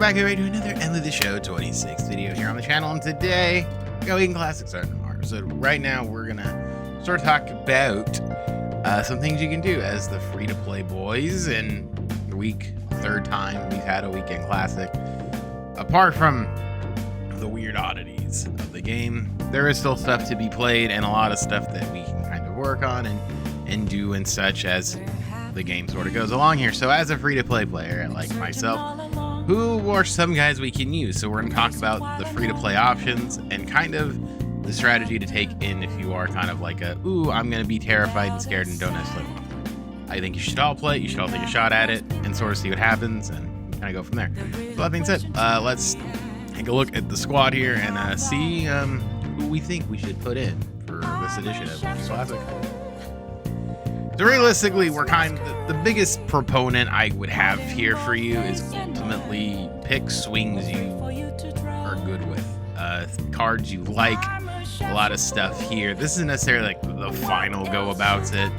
Back here to another MLB The Show 26th video here on the channel, and today Going Classic starting tomorrow. So right now we're gonna start talking about some things you can do as the free-to-play boys in the third time we've had a weekend classic. Apart from the weird oddities of the game, there is still stuff to be played and a lot of stuff that we can kind of work on and do and such as the game sort of goes along here. So as a free-to-play player like myself, who are some guys we can use? So we're going to talk about the free-to-play options and kind of the strategy to take in if you are kind of like I'm going to be terrified and scared and don't necessarily want to play. I think you should all play it. You should all take a shot at it and sort of see what happens and kind of go from there. So that being said, let's take a look at the squad here and see who we think we should put in for this edition of Classic. So realistically, we're the biggest proponent I would have here for you is ultimately pick swings you are good with, cards you like, a lot of stuff here. This isn't necessarily like the final go about it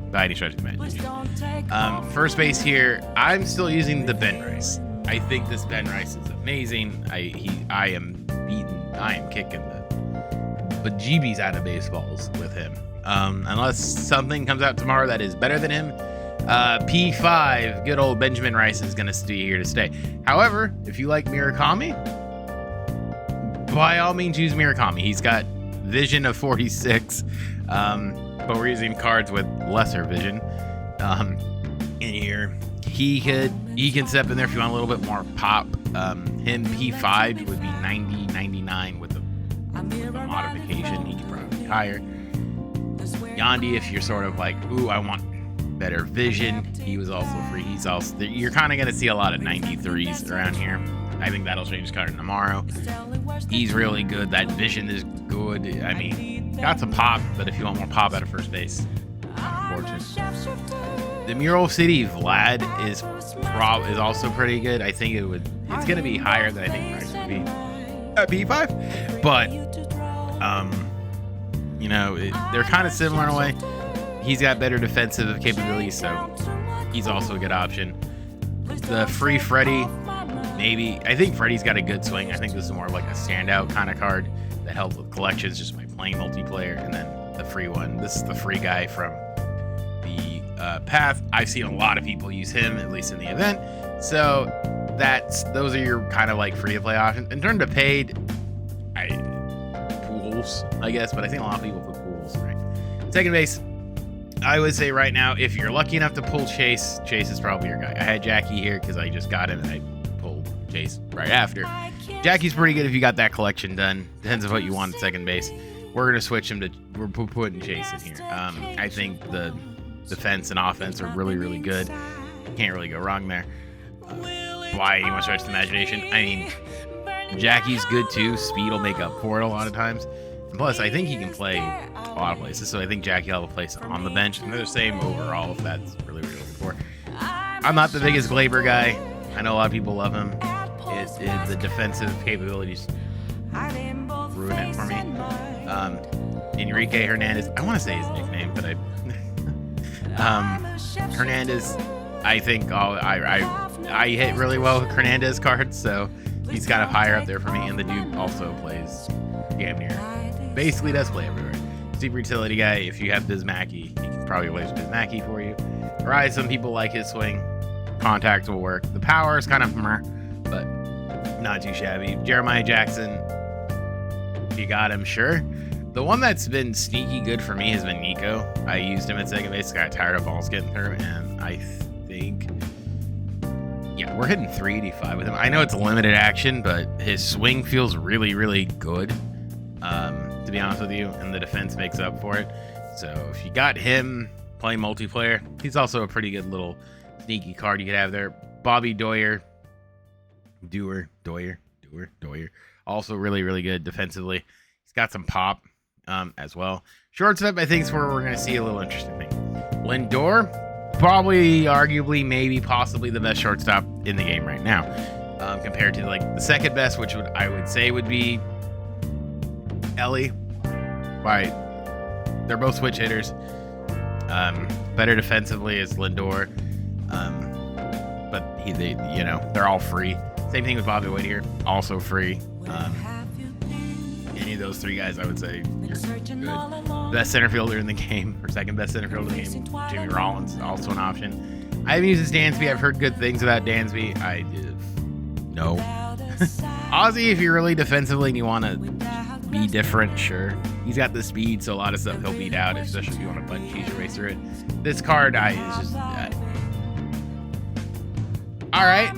by any stretch of the imagination. First base here, I'm still using the Ben Rice. I think this Ben Rice is amazing. I am kicking the bejeebies out of baseballs with him. Unless something comes out tomorrow that is better than him, P5, good old Benjamin Rice is going to stay here to stay. However, if you like Murakami, by all means use Murakami. He's got vision of 46, but we're using cards with lesser vision in here. He can step in there if you want a little bit more pop. Him P5 would be 90, 99 with a modification. He could probably be higher. Yandy, if you're sort of like, I want better vision, he was also free. You're kind of going to see a lot of 93s around here. I think that'll change his card tomorrow. He's really good. That vision is good. I mean, got some pop, but if you want more pop out of first base, unfortunate. The Mural City Vlad is also pretty good. I think it's going to be higher than I think Rice would be at P5, but they're kind of similar in a way. He's got better defensive capabilities, so he's also a good option. The free Freddy, maybe. I think Freddy's got a good swing. I think this is more like a standout kind of card that helps with collections just by playing multiplayer. And then the free one. This is the free guy from the Path. I've seen a lot of people use him, at least in the event. So those are your kind of like free to play options. In terms of paid, pools, I guess, but I think a lot of people put pools, right? Second base, I would say right now, if you're lucky enough to pull Chase is probably your guy. I had Jackie here because I just got him and I pulled Chase right after. Jackie's pretty good if you got that collection done. Depends on what you want at second base. We're going to switch him we're putting Chase in here. I think the defense and offense are really, really good. Can't really go wrong there. Why you want to stretch the imagination? I mean, Jackie's good too. Speed will make up for it a lot of times. And plus, I think he can play a lot of places, so I think Jackie will have a place on the bench. And they're the same overall, if that's really what you're looking for. I'm not the biggest Glaber guy. I know a lot of people love him. The defensive capabilities ruin it for me. Enrique Hernandez, I want to say his nickname, but Hernandez, I think I hit really well with Hernandez cards, so he's kind of higher up there for me. And the dude also plays damn near, basically does play everywhere. Super utility guy. If you have Bismacki, he can probably play Bismacki for you. Right, some people like his swing. Contact will work. The power is kind of but not too shabby. Jeremiah Jackson, if you got him, sure. The one that's been sneaky good for me has been Nico. I used him at second base. Got tired of balls getting through, and I think, yeah, we're hitting 385 with him. I know it's limited action, but his swing feels really, really good, to be honest with you, and the defense makes up for it. So if you got him playing multiplayer, he's also a pretty good little sneaky card you could have there. Bobby Doyer, also really, really good defensively. He's got some pop as well. Shortstop, I think, is where we're going to see a little interesting thing. Lindor, probably, arguably, maybe, possibly the best shortstop in the game right now, compared to like the second best, which I would say would be Ellie. Right, they're both switch hitters. Better defensively is Lindor, but they're all free. Same thing with Bobby Whittier, also free. Any of those three guys, I would say, you're good. Best center fielder in the game, or second best center fielder in the game, Jimmy Rollins, also an option. I haven't used his Dansby. I've heard good things about Dansby. No. Ozzy, if you're really defensively and you want to be different, sure. He's got the speed, so a lot of stuff he'll beat out, especially if you want to button cheese your way through it. This card, is just... all right.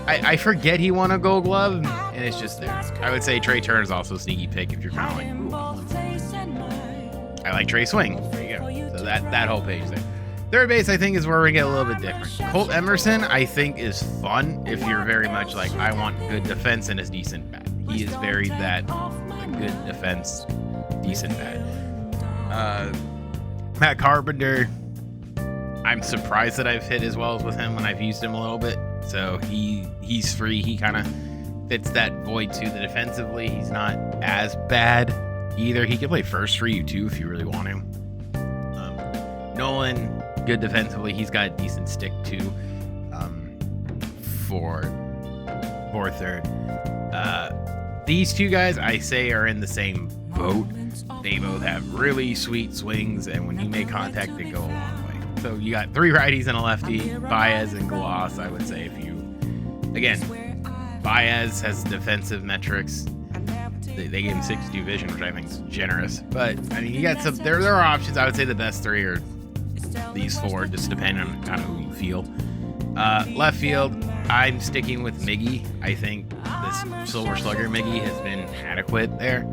I forget he won a Gold Glove, and it's just there. I would say Trey Turner's also a sneaky pick if you're kind of like, ooh, I like Trey Swing. There you go. So that whole page there. Third base, I think, is where we get a little bit different. Colt Emerson, I think, is fun if you're very much like, I want good defense and a decent bat. He is very that good defense, decent bat. Matt Carpenter, I'm surprised that I've hit as well as with him when I've used him a little bit. So he's free. He kind of fits that void too. That defensively, he's not as bad either. He can play first for you too if you really want him. Nolan, good defensively. He's got a decent stick too. For third. These two guys, I say, are in the same boat. They both have really sweet swings, and when you make contact, they go a long way. So you got three righties and a lefty, Baez and Gloss, I would say. If you, again, Baez has defensive metrics. They gave him 62 vision, which I think is generous. But I mean, you got some. There are options. I would say the best three are these four, just depending on kind of who you feel. Left field, I'm sticking with Miggy. I think this Silver Slugger Miggy has been adequate there.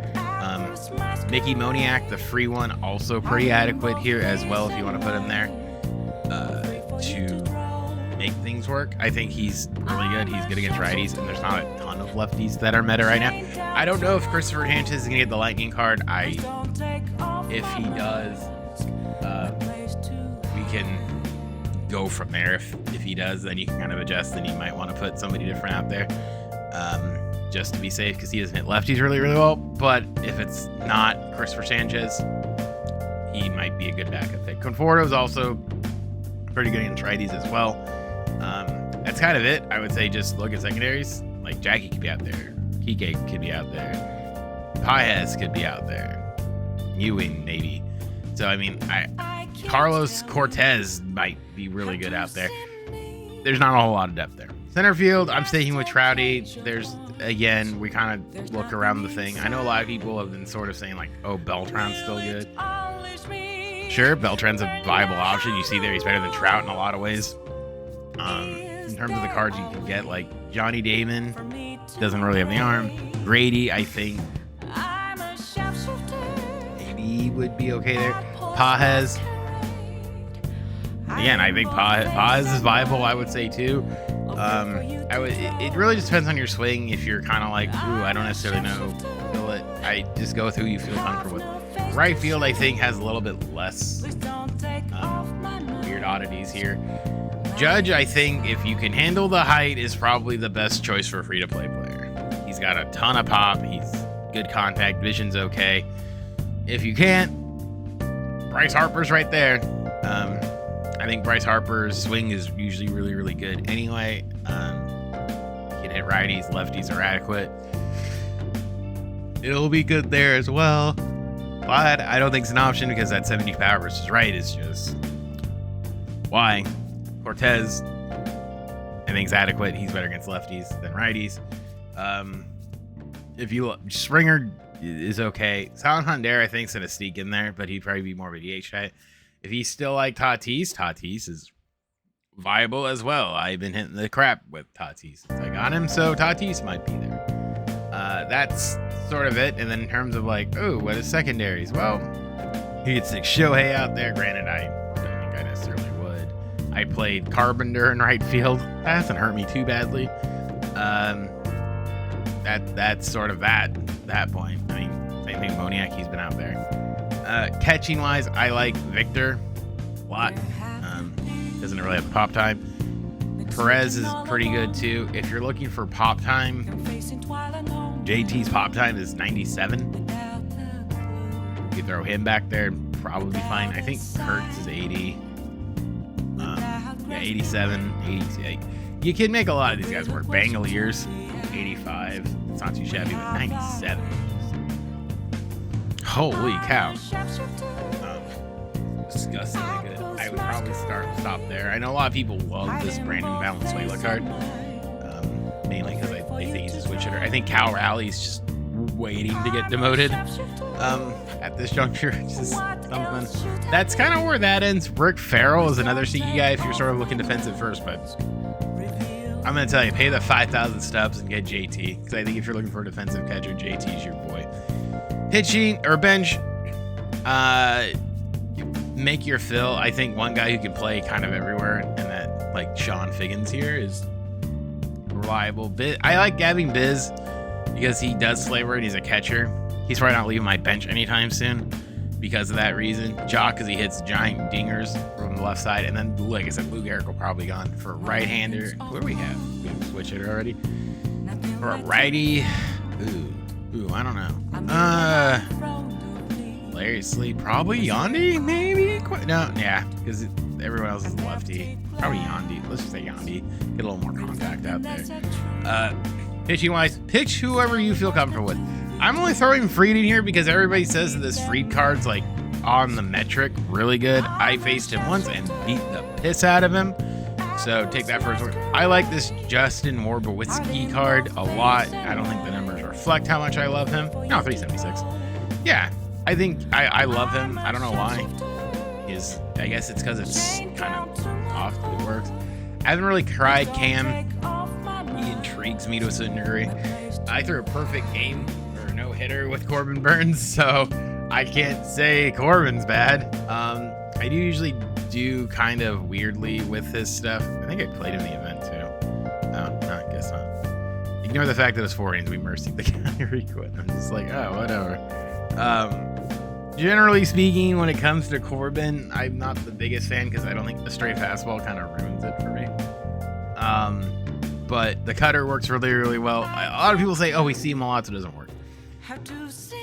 Mickey Moniak, the free one, also pretty adequate here as well if you want to put him there to make things work. I think he's really good. He's good against righties, and there's not a ton of lefties that are meta right now. I don't know if Christopher Sanchez is going to get the lightning card. If he does, we can go from there. If he does, then you can kind of adjust, and you might want to put somebody different out there. Just to be safe, because he doesn't hit lefties really well. But if it's not Christopher Sanchez, he might be a good backup pick. Conforto's also pretty good against righties as well. That's kind of it. I would say just look at secondaries. Like Jackie could be out there. Kike could be out there. Paez could be out there. Ewing, maybe. So, I mean, Carlos Cortez might be really good out there. There's not a whole lot of depth there. Center field, I'm sticking with Trouty. There's, again, we kind of look around the thing. I know a lot of people have been sort of saying, like, oh, Beltran's still good. Sure, Beltran's a viable option. You see there, he's better than Trout in a lot of ways. In terms of the cards you can get, like Johnny Damon, doesn't really have the arm. Grady, I think, maybe would be okay there. Paez. Again, I think Paez is viable, I would say, too. It really just depends on your swing. If you're kind of like, ooh, I don't necessarily know, feel it. I just go with who you feel comfortable with. Right field, I think, has a little bit less weird oddities here. Judge, I think, if you can handle the height, is probably the best choice for a free-to-play player. He's got a ton of pop. He's good contact. Vision's okay. If you can't, Bryce Harper's right there. I think Bryce Harper's swing is usually really, really good anyway. He can hit righties, lefties are adequate. It'll be good there as well. But I don't think it's an option because that 70 power versus right is just... Why? Cortez, I think, is adequate. He's better against lefties than righties. If you look, Springer is okay. Silent Hunter, I think, is going to sneak in there, but he'd probably be more of a DH guy. If he's still like Tatis is viable as well. I've been hitting the crap with Tatis. I got him, so Tatis might be there. That's sort of it. And then in terms of like, oh, what is secondaries? Well, he could stick Shohei out there. Granted, I don't think I necessarily would. I played Carpenter in right field. That hasn't hurt me too badly. That's sort of that point. I mean, same thing Moniak, he's been out there. Catching wise, I like Victor a lot. Doesn't really have pop time. Perez is pretty good too. If you're looking for pop time, JT's pop time is 97. You throw him back there, probably fine. I think Kurtz is 80. 87, 80. you can make a lot of these guys work. Bangaliers, 85. It's not too shabby, but 97. Holy cow. Disgustingly good. I would probably stop there. I know a lot of people love this Brandon Valenzuela card, mainly because they think he's a switch hitter. I think Cal Rally's just waiting to get demoted at this juncture. Just something. That's kind of where that ends. Rick Farrell is another CE guy if you're sort of looking defensive first, but I'm going to tell you, pay the 5,000 stubs and get JT, because I think if you're looking for a defensive catcher, JT's your boy. Pitching or bench, make your fill. I think one guy who can play kind of everywhere, and that, like Sean Figgins here, is reliable. I like Gavin Biz because he does flavor and he's a catcher. He's probably not leaving my bench anytime soon because of that reason. Jock, because he hits giant dingers from the left side. And then, like I said, Lou Gehrig will probably gone for a right-hander. What do we have? We have switch hitter already. For a righty. Ooh, I don't know. Larry Sleep, probably Yandy, maybe? No, yeah, because everyone else is a lefty. Probably Yandy. Let's just say Yandy. Get a little more contact out there. Pitching-wise, pitch whoever you feel comfortable with. I'm only throwing Fried in here because everybody says that this Fried card's like on the metric really good. I faced him once and beat the piss out of him. So take that for a sword. I like this Justin Warbowitzki card a lot. I don't think the numbers reflect how much I love him. No, 376. Yeah, I think I love him. I don't know why. I guess it's because it's kind of off, but it works. I haven't really tried Cam. He intrigues me to a certain degree. I threw a perfect game or no hitter with Corbin Burns, so I can't say Corbin's bad. I do usually do kind of weirdly with his stuff. I think I played in the event too. No, I guess not. Ignore the fact that it's 4 innings. We mercied the guy re-quit. I'm just like, oh, whatever. Generally speaking, when it comes to Corbin, I'm not the biggest fan because I don't think the straight fastball kind of ruins it for me. But the cutter works really, really well. A lot of people say, oh, we see him a lot, so it doesn't work.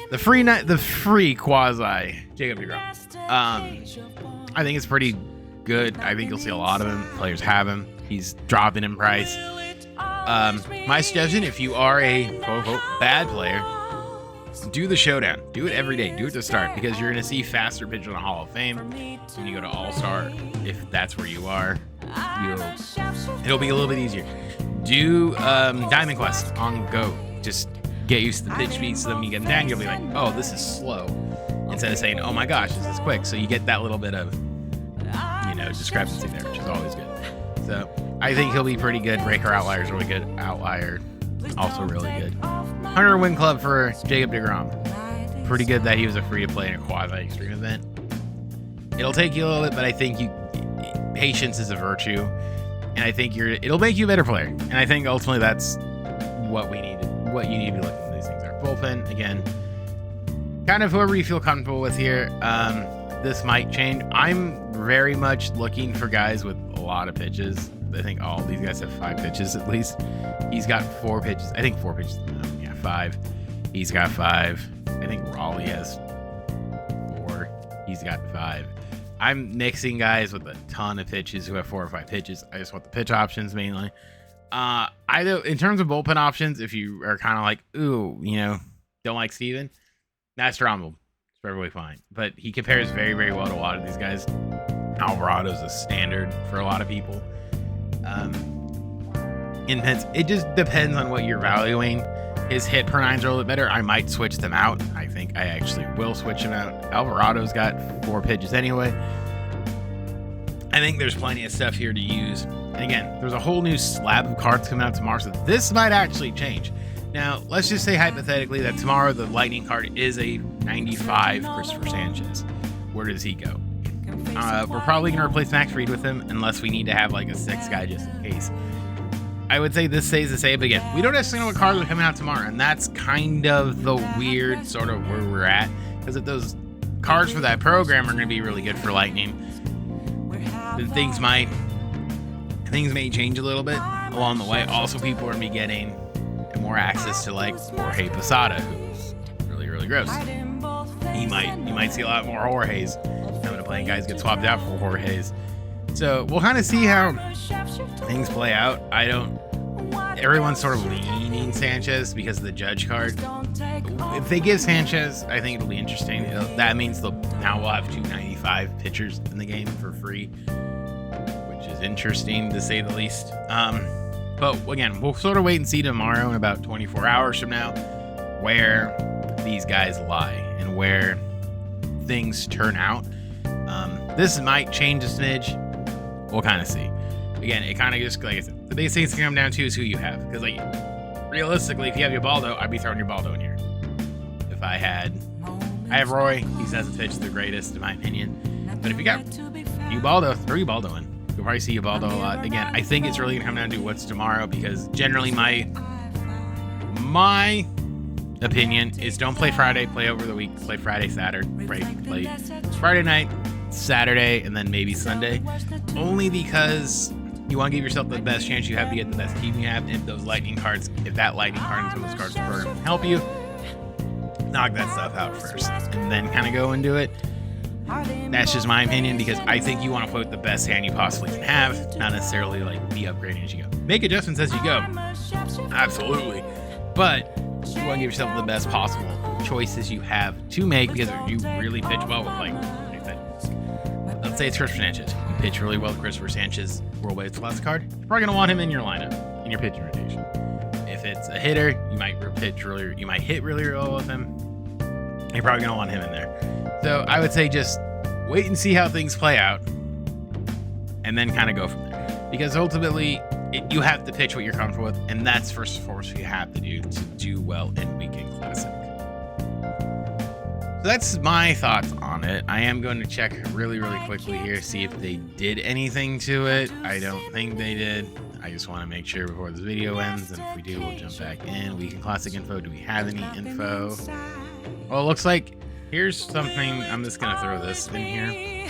The free quasi Jacob deGrom. I think it's pretty good. I think you'll see a lot of him. Players have him. He's dropping in price. My suggestion, if you are a quote-unquote bad player, do the showdown. Do it every day. Do it to start, because you're going to see faster pitch in the Hall of Fame when you go to All-Star. If that's where you are, it'll be a little bit easier. Do Diamond Quest on Go. Just get used to the pitch speed, so then when you get them down, you'll be like, oh, this is slow. Instead of saying, oh my gosh, this is quick. So you get that little bit of, discrepancy there, which is always good. So I think he'll be pretty good. Breaker Outlier is really good. Outlier, also really good. 100 win club for Jacob deGrom. Pretty good that he was a free-to-play in a quasi-extreme event. It'll take you a little bit, but I think patience is a virtue. And I think it'll make you a better player. And I think ultimately that's what you need to be looking at these things are. Bullpen, again, kind of whoever you feel comfortable with here. This might change. I'm very much looking for guys with a lot of pitches. I think all these guys have 5 pitches at least. He's got 4 pitches. I think 4 pitches. Yeah, 5. He's got 5. I think Raleigh has 4. He's got 5. I'm mixing guys with a ton of pitches who have 4 or 5 pitches. I just want the pitch options mainly. In terms of bullpen options, if you are kind of like, ooh, don't like Steven, Nostromo. It's perfectly fine. But he compares very, very well to a lot of these guys. Alvarado's a standard for a lot of people. It just depends on what you're valuing. His hit per nines are a little bit better. I might switch them out. I think I actually will switch them out. Alvarado's got 4 pitches anyway. I think there's plenty of stuff here to use. And again, there's a whole new slab of cards coming out tomorrow, so this might actually change. Now, let's just say hypothetically that tomorrow the Lightning card is a 95 Christopher Sanchez. Where does he go? We're probably going to replace Max Fried with him unless we need to have like a 6th guy just in case. I would say this stays the same, but again, we don't necessarily know what cards are coming out tomorrow, and that's kind of the weird sort of where we're at, because if those cards for that program are going to be really good for Lightning, then things may change a little bit along the way. Also, people are going to be getting more access to like Jorge Posada, who's really, really gross. You might see a lot more Jorge's coming to play, and guys get swapped out for Jorge's. So we'll kind of see how things play out. Everyone's sort of leaning Sanchez because of the judge card. If they give Sanchez, I think it'll be interesting. That means we'll have 295 pitchers in the game for free, which is interesting to say the least. But again, we'll sort of wait and see tomorrow in about 24 hours from now where these guys lie and where things turn out. This might change a smidge. We'll kind of see. Again, it kind of just, like I said, the biggest thing it's going to come down to is who you have. Because, like, realistically, if you have your Baldo, I'd be throwing your Baldo in here. If I have Roy. He doesn't pitch the greatest, in my opinion. But if you got Ubaldo, throw Ubaldo in. You'll probably see Ubaldo a lot. Again, I think it's really going to come down to what's tomorrow. Because generally, my opinion is don't play Friday, play over the week, play Friday, Saturday, play Friday night, Saturday, and then maybe Sunday. Only because you want to give yourself the best chance you have to get the best team you have. If that lightning cards and those cards can help you, knock that stuff out first and then kind of go and do it. That's just my opinion, because I think you want to put the best hand you possibly can have, not necessarily like be upgrading as you go. Make adjustments as you go, absolutely, but you want to give yourself the best possible choices you have to make, because if you really pitch well with, like I said, let's say it's Christopher Sanchez. You pitch really well with Christopher Sanchez, World Baseball Classic card. You're probably gonna want him in your lineup, in your pitching rotation. If it's a hitter, you might hit really well with him. You're probably gonna want him in there. So I would say just wait and see how things play out, and then kind of go from there. Because ultimately, you have to pitch what you're comfortable with, and that's first and foremost what you have to do well in Weekend Classic. So that's my thoughts on it. I am going to check really quickly here, see if they did anything to it. I don't think they did. I just want to make sure before this video ends, and if we do, we'll jump back in. Weekend Classic info. Do we have any info? Well, it looks like here's something. I'm just going to throw this in here.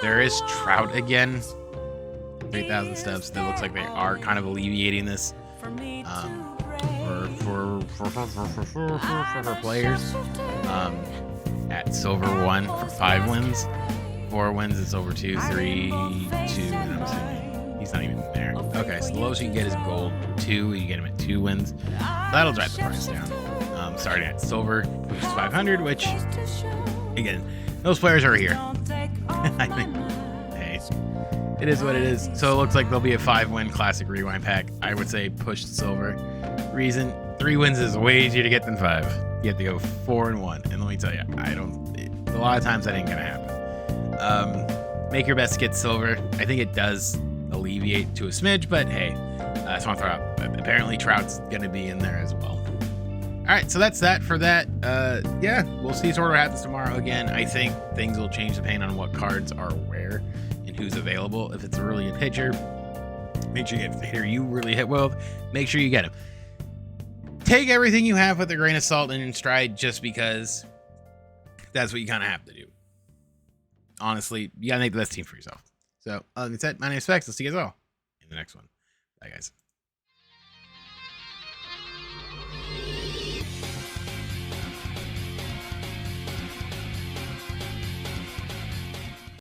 There is Trout again. 3,000 steps. That looks like they are kind of alleviating this for players. At Silver 1 for 5 wins. 4 wins is over 2, 3, 2, and I'm assuming he's not even there. Okay, so the lowest you can get is Gold 2. You get him at 2 wins. So that'll drive the price down. Starting at Silver, which is 500, which, again, those players are here. I think, hey, it is what it is. So it looks like there'll be a 5-win Classic Rewind pack. I would say push to Silver. Reason, 3 wins is way easier to get than 5. You have to go 4 and 1. And let me tell you, a lot of times that ain't going to happen. Make your best to get Silver. I think it does alleviate to a smidge, but hey, I just want to throw out, apparently Trout's going to be in there as well. All right, so that's that for that. Yeah, we'll see sort of what happens tomorrow. Again, I think things will change depending on what cards are where and who's available. If it's a really good pitcher, make sure you get a hitter you really hit well with. Make sure you get him. Take everything you have with a grain of salt and in stride, just because that's what you kind of have to do. Honestly, you got to make the best team for yourself. So, that's it. My name is Specs. I'll see you guys all in the next one. Bye, guys.